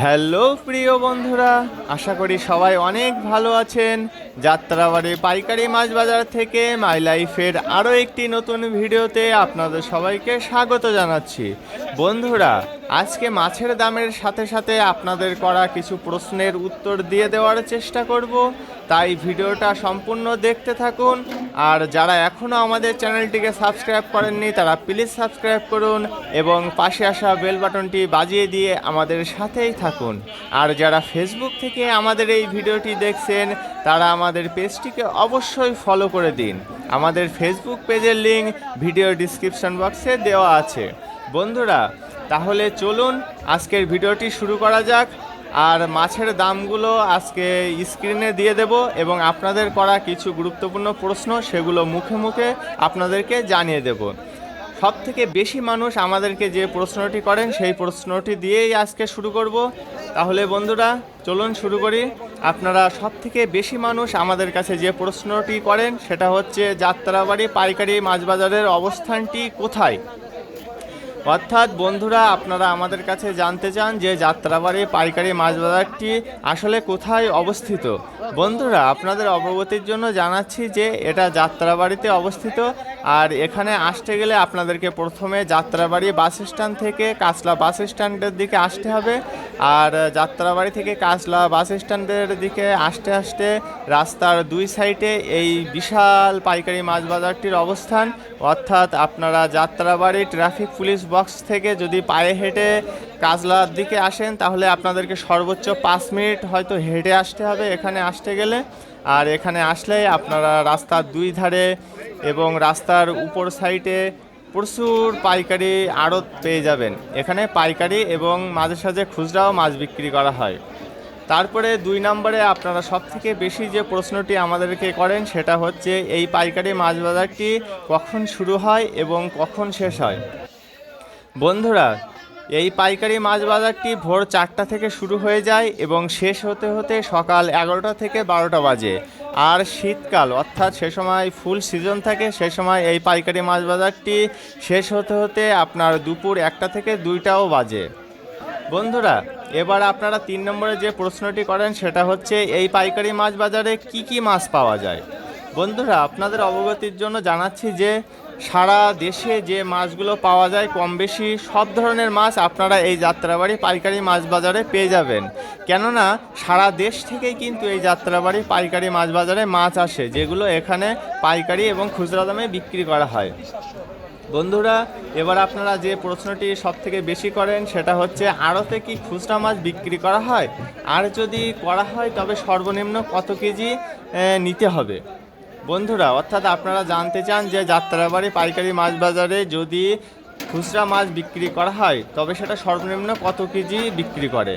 Hello প্রিয় বন্ধুরা, আশা করি সবাই অনেক ভালো আছেন। যাত্রাবাড়ি পাইকারি মাছ বাজার থেকে মাই লাইফের আরও একটি নতুন ভিডিওতে আপনাদের সবাইকে স্বাগত জানাচ্ছি। বন্ধুরা, আজকে মাছের দামের সাথে সাথে আপনাদের করা কিছু প্রশ্নের উত্তর দিয়ে দেওয়ার চেষ্টা করব, তাই ভিডিওটা সম্পূর্ণ দেখতে থাকুন। আর যারা এখনও আমাদের চ্যানেলটিকে সাবস্ক্রাইব করেননি তারা প্লিজ সাবস্ক্রাইব করুন এবং পাশে আসা বেল বাটনটি বাজিয়ে দিয়ে আমাদের সাথেই থাকুন। আর যারা ফেসবুক থেকে আমাদের এই ভিডিওটি দেখছেন তারা আমাদের পেজটিকে অবশ্যই ফলো করে দিন। আমাদের ফেসবুক পেজের লিঙ্ক ভিডিও ডিসক্রিপশন বক্সে দেওয়া আছে। বন্ধুরা, তাহলে চলুন আজকের ভিডিওটি শুরু করা যাক। আর মাছের দামগুলো আজকে স্ক্রিনে দিয়ে দেব এবং আপনাদের করা কিছু গুরুত্বপূর্ণ প্রশ্ন সেগুলো মুখে মুখে আপনাদেরকে জানিয়ে দেব। সব থেকে বেশি মানুষ আমাদেরকে যে প্রশ্নটি করেন সেই প্রশ্নটি দিয়েই আজকে শুরু করব। তাহলে বন্ধুরা চলুন শুরু করি। আপনারা সব থেকে বেশি মানুষ আমাদের কাছে যে প্রশ্নটি করেন সেটা হচ্ছে যাত্রাবাড়ি পাইকারি মাছ বাজারের অবস্থানটি কোথায়। অর্থাৎ বন্ধুরা, আপনারা আমাদের কাছে জানতে চান যে যাত্রাবাড়ি পাইকারি মাছ বাজারটি আসলে কোথায় অবস্থিত। বন্ধুরা, আপনাদের অবগতির জন্য জানাচ্ছি যে এটা যাত্রাবাড়িতে অবস্থিত। আর এখানে আসতে গেলে আপনাদেরকে প্রথমে যাত্রাবাড়ি বাস স্ট্যান্ড থেকে কাঁচলা বাস স্ট্যান্ডের দিকে আসতে হবে। আর যাত্রাবাড়ি থেকে কাঁচলা বাস স্ট্যান্ডের দিকে আসতে আসতে রাস্তার দুই সাইডে এই বিশাল পাইকারি মাছ বাজারটির অবস্থান। অর্থাৎ আপনারা যাত্রাবাড়ি ট্রাফিক পুলিশ বক্স থেকে যদি পায়ে হেঁটে কাজলার দিকে আসেন তাহলে আপনাদেরকে সর্বোচ্চ 5 মিনিট হয়তো হেঁটে আসতে হবে এখানে আসতে গেলে। আর এখানে আসলে আপনারা রাস্তার দুই ধারে এবং রাস্তার উপর সাইডে প্রচুর পাইকারি আড়ত পেয়ে যাবেন। এখানে পাইকারি এবং মাঝে সাঝে খুচরাও মাছ বিক্রি করা হয়। তারপরে 2 নম্বরে আপনারা সব থেকে বেশি যে প্রশ্নটি আমাদেরকে করেন সেটা হচ্ছে এই পাইকারি মাছ বাজারটি কখন শুরু হয় এবং কখন শেষ হয়। বন্ধুরা, এই পাইকারি মাছ বাজারটি ভোর 4টা থেকে শুরু হয়ে যায় এবং শেষ হতে হতে সকাল 11টা থেকে 12টা বাজে। আর শীতকাল অর্থাৎ সে সময় ফুল সিজন থাকে, সে সময় এই পাইকারি মাছ বাজারটি শেষ হতে হতে আপনার দুপুর 1টা থেকে 2টাও বাজে। বন্ধুরা, এবার আপনারা 3 নম্বরে যে প্রশ্নটি করেন সেটা হচ্ছে এই পাইকারি মাছ বাজারে কি কি মাছ পাওয়া যায়। বন্ধুরা, আপনাদের অবগতির জন্য জানাচ্ছি যে সারা দেশে যে মাছগুলো পাওয়া যায় কম বেশি সব ধরনের মাছ আপনারা এই যাত্রাবাড়ি পাইকারি মাছ বাজারে পেয়ে যাবেন। কেননা সারা দেশ থেকেই কিন্তু এই যাত্রাবাড়ি পাইকারি মাছ বাজারে মাছ আসে, যেগুলো এখানে পাইকারি এবং খুচরা দামে বিক্রি করা হয়। বন্ধুরা, এবার আপনারা যে প্রশ্নটি সব থেকে বেশি করেন সেটা হচ্ছে আড়তে কি খুচরা মাছ বিক্রি করা হয়, আর যদি করা হয় তবে সর্বনিম্ন কত কেজি নিতে হবে। বন্ধুরা, অর্থাৎ আপনারা জানতে চান যে যাত্রাবাড়ি পাইকারি মাছ বাজারে যদি খুচরা মাছ বিক্রি করা হয় তবে সেটা সর্বনিম্ন কত কেজি বিক্রি করে।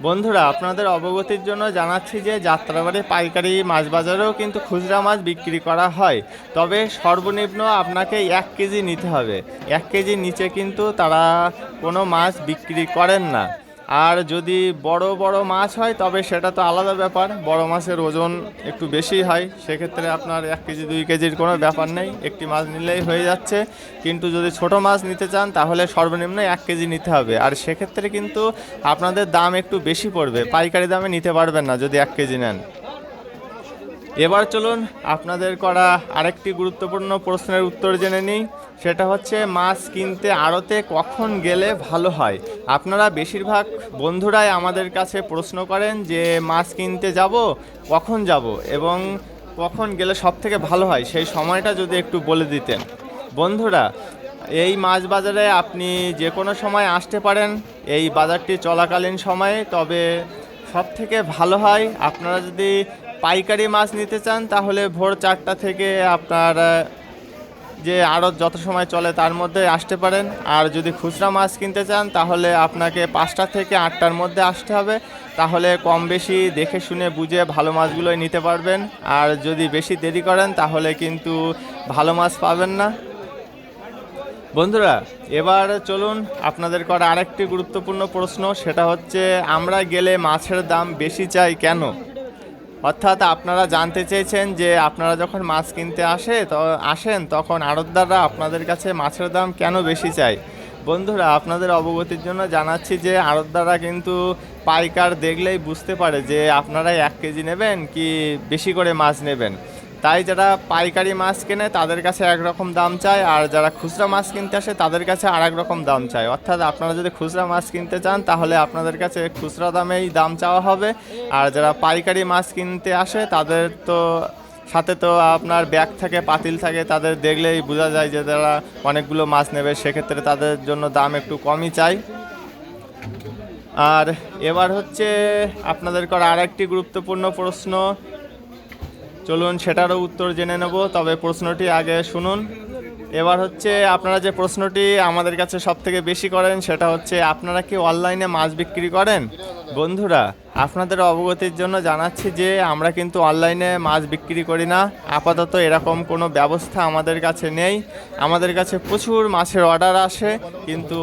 বন্ধুরা, আপনাদের অবগতির জন্য জানাচ্ছি যে যাত্রাবাড়ি পাইকারি মাছ বাজারেও কিন্তু খুচরা মাছ বিক্রি করা হয়, তবে সর্বনিম্ন আপনাকে 1 কেজি নিতে হবে। 1 কেজির নিচে কিন্তু তারা কোনো মাছ বিক্রি করেন না। আর যদি বড় বড় মাছ হয় তবে সেটা তো আলাদা ব্যাপার, বড় মাছের ওজন একটু বেশি হয়, সেক্ষেত্রে আপনার 1 কেজি 2 কেজির কোনো ব্যাপার নেই, একটি মাছ নিলেই হয়ে যাচ্ছে। কিন্তু যদি ছোট মাছ নিতে চান তাহলে সর্বনিম্ন 1 কেজি নিতে হবে, আর সেক্ষেত্রে কিন্তু আপনাদের দাম একটু বেশি পড়বে, পাইকারি দামে নিতে পারবেন না যদি 1 কেজি নেন। এবার চলুন আপনাদের করা আরেকটি গুরুত্বপূর্ণ প্রশ্নের উত্তর জেনে নিই। সেটা হচ্ছে মাছ কিনতে আড়তে কখন গেলে ভালো হয়। আপনারা বেশিরভাগ বন্ধুরাই আমাদের কাছে প্রশ্ন করেন যে মাছ কিনতে যাব, কখন যাব এবং কখন গেলে সব থেকে ভালো হয়, সেই সময়টা যদি একটু বলে দিতেন। বন্ধুরা, এই মাছ বাজারে আপনি যে কোনো সময় আসতে পারেন এই বাজারটি চলাকালীন সময়ে, তবে সব থেকে ভালো হয় আপনারা যদি পাইকারি মাছ নিতে চান তাহলে ভোর 4টা থেকে আপনার যে আড়ত যত সময় চলে তার মধ্যে আসতে পারেন। আর যদি খুচরা মাছ কিনতে চান তাহলে আপনাকে 5টা থেকে 8টার মধ্যে আসতে হবে, তাহলে কম বেশি দেখে শুনে বুঝে ভালো মাছগুলোই নিতে পারবেন। আর যদি বেশি দেরি করেন তাহলে কিন্তু ভালো মাছ পাবেন না। বন্ধুরা, এবার চলুন আপনাদের করা আরেকটি গুরুত্বপূর্ণ প্রশ্ন, সেটা হচ্ছে আমরা গেলে মাছের দাম বেশি চাই কেন। অর্থাৎ আপনারা জানতে চেয়েছেন যে আপনারা যখন মাছ কিনতে আসেন তখন আড়তদাররা আপনাদের কাছে মাছের দাম কেন বেশি চায়। বন্ধুরা, আপনাদের অবগতির জন্য জানাচ্ছি যে আড়তদাররা কিন্তু পাইকার দেখলেই বুঝতে পারে যে আপনারা 1 কেজি নেবেন কি বেশি করে মাছ নেবেন। তাই যারা পাইকারি মাছ কেনে তাদের কাছে একরকম দাম চায়, আর যারা খুচরা মাছ কিনতে আসে তাদের কাছে আর এক রকম দাম চায়। অর্থাৎ আপনারা যদি খুচরা মাছ কিনতে চান তাহলে আপনাদের কাছে খুচরা দামেই দাম চাওয়া হবে, আর যারা পাইকারি মাছ কিনতে আসে তাদের তো সাথে তো আপনার ব্যাগ থাকে, পাতিল থাকে, তাদের দেখলেই বোঝা যায় যে তারা অনেকগুলো মাছ নেবে, সেক্ষেত্রে তাদের জন্য দাম একটু কমই চাই। আর এবার হচ্ছে আপনাদের করা আরেকটি গুরুত্বপূর্ণ প্রশ্ন, চলুন সেটারও উত্তর জেনে নেব। তবে প্রশ্নটি আগে শুনুন। এবার হচ্ছে আপনারা যে প্রশ্নটি আমাদের কাছে সবথেকে বেশি করেন সেটা হচ্ছে, আপনারা কি অনলাইনে মাছ বিক্রি করেন? বন্ধুরা, আপনাদের অবগতির জন্য জানাচ্ছি যে আমরা কিন্তু অনলাইনে মাছ বিক্রি করি না। আপাতত এরকম কোনো ব্যবস্থা আমাদের কাছে নেই। আমাদের কাছে প্রচুর মাছের অর্ডার আসে, কিন্তু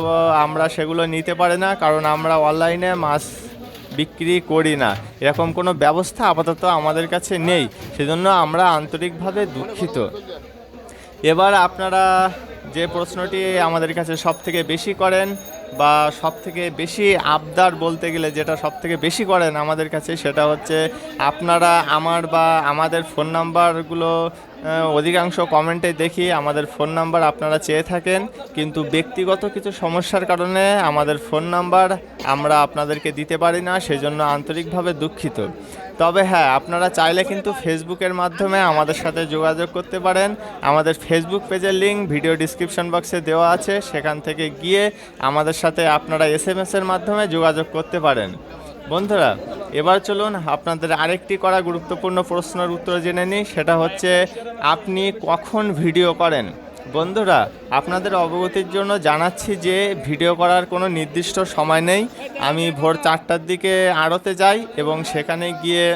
আমরা সেগুলো নিতে পারি না, কারণ আমরা অনলাইনে মাছ বিক্রি করি না। এরকম কোনো ব্যবস্থা আপাতত আমাদের কাছে নেই, সেজন্য আমরা আন্তরিকভাবে দুঃখিত। এবার আপনারা যে প্রশ্নটি আমাদের কাছে সবথেকে বেশি করেন বা সবথেকে বেশি আবদার বলতে গেলে যেটা সবথেকে বেশি করেন আমাদের কাছে, সেটা হচ্ছে আপনারা আমার বা আমাদের ফোন নাম্বারগুলো অধিকাংশ কমেন্টে দেখি আমাদের ফোন নাম্বার আপনারা চেয়ে থাকেন, কিন্তু ব্যক্তিগত কিছু সমস্যার কারণে আমাদের ফোন নাম্বার আমরা আপনাদেরকে দিতে পারি না, সেজন্য আন্তরিকভাবে দুঃখিত। তবে হ্যাঁ, আপনারা চাইলে কিন্তু ফেসবুকের মাধ্যমে আমাদের সাথে যোগাযোগ করতে পারেন। আমাদের ফেসবুক পেজের লিঙ্ক ভিডিও ডিসক্রিপশন বক্সে দেওয়া আছে, সেখান থেকে গিয়ে আমাদের সাথে আপনারা SMS-এর মাধ্যমে যোগাযোগ করতে পারেন। বন্ধুরা, এবার চলুন আপনাদের আরেকটি করা গুরুত্বপূর্ণ প্রশ্নের উত্তর জেনে নিই, সেটা হচ্ছে আপনি কখন ভিডিও করেন? বন্ধুরা, আপনাদের অবগতির জন্য জানাচ্ছি যে ভিডিও করার কোনো নির্দিষ্ট সময় নেই। আমি ভোর 4টার দিকে আড়তে যাই এবং সেখানে গিয়ে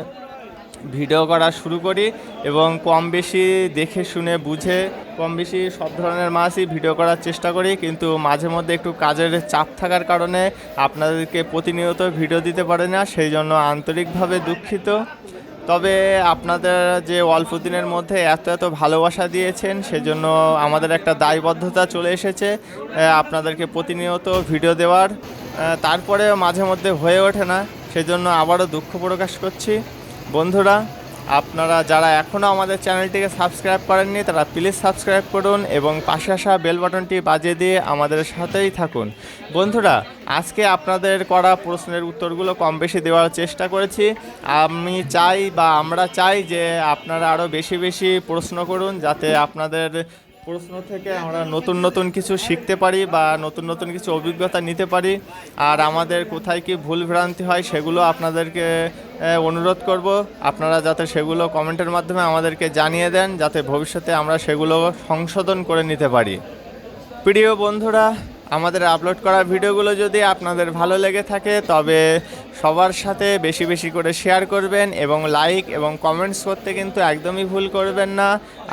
ভিডিও করা শুরু করি এবং কম বেশি দেখে শুনে বুঝে কম বেশি সব ধরনের মাছই ভিডিও করার চেষ্টা করি, কিন্তু মাঝে মধ্যে একটু কাজের চাপ থাকার কারণে আপনাদেরকে প্রতিনিয়ত ভিডিও দিতে পারি না, সেই জন্য আন্তরিকভাবে দুঃখিত। তবে আপনাদের যে অল্প দিনের মধ্যে এত এত ভালোবাসা দিয়েছেন, সেজন্য আমাদের একটা দায়বদ্ধতা চলে এসেছে আপনাদেরকে প্রতিনিয়ত ভিডিও দেওয়ার। তারপরেও মাঝে মধ্যে হয়ে ওঠে না, সেজন্য আবারও দুঃখ প্রকাশ করছি। বন্ধুরা, আপনারা যারা এখনও আমাদের চ্যানেলটিকে সাবস্ক্রাইব করেননি তারা প্লিজ সাবস্ক্রাইব করুন এবং পাশে আসা বেল বাটনটি বাজিয়ে দিয়ে আমাদের সাথেই থাকুন। বন্ধুরা, আজকে আপনাদের করা প্রশ্নের উত্তরগুলো কম বেশি দেওয়ার চেষ্টা করেছি। আমি চাই বা আমরা চাই যে আপনারা আরও বেশি বেশি প্রশ্ন করুন, যাতে আপনাদের প্রশ্ন থেকে আমরা নতুন নতুন কিছু শিখতে পারি বা নতুন নতুন কিছু অভিজ্ঞতা নিতে পারি। আর আমাদের কোথায় কি ভুল ভ্রান্তি হয় সেগুলো আপনাদেরকে অনুরোধ করব, আপনারা যাতে সেগুলো কমেন্টের মাধ্যমে আমাদেরকে জানিয়ে দেন, যাতে ভবিষ্যতে আমরা সেগুলো সংশোধন করে নিতে পারি। প্রিয় বন্ধুরা, আমাদের আপলোড করা ভিডিওগুলো যদি আপনাদের ভালো লেগে থাকে তবে সবার সাথে বেশি বেশি করে শেয়ার করবেন এবং লাইক এবং কমেন্টস করতে কিন্তু একদমই ভুল করবেন না।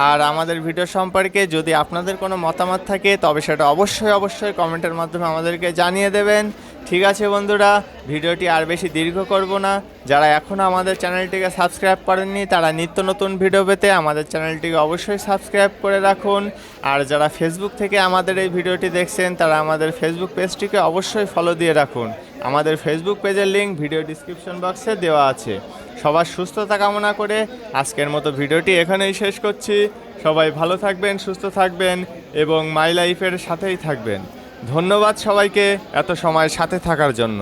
আর আমাদের ভিডিও সম্পর্কে যদি আপনাদের কোনো মতামত থাকে তবে সেটা অবশ্যই অবশ্যই কমেন্টের মাধ্যমে আমাদেরকে জানিয়ে দেবেন। ঠিক আছে বন্ধুরা, ভিডিওটি আর বেশি দীর্ঘ করব না। যারা এখনও আমাদের চ্যানেলটিকে সাবস্ক্রাইব করেননি তারা নিত্য নতুন ভিডিও পেতে আমাদের চ্যানেলটিকে অবশ্যই সাবস্ক্রাইব করে রাখুন। আর যারা ফেসবুক থেকে আমাদের এই ভিডিওটি দেখছেন তারা আমাদের ফেসবুক পেজটিকে অবশ্যই ফলো দিয়ে রাখুন। আমাদের ফেসবুক পেজের লিঙ্ক ভিডিও ডিসক্রিপশন বক্সে দেওয়া আছে। সবার সুস্থতা কামনা করে আজকের মতো ভিডিওটি এখানেই শেষ করছি। সবাই ভালো থাকবেন, সুস্থ থাকবেন এবং মাই লাইফের সাথেই থাকবেন। ধন্যবাদ সবাইকে এত সময় সাথে থাকার জন্য।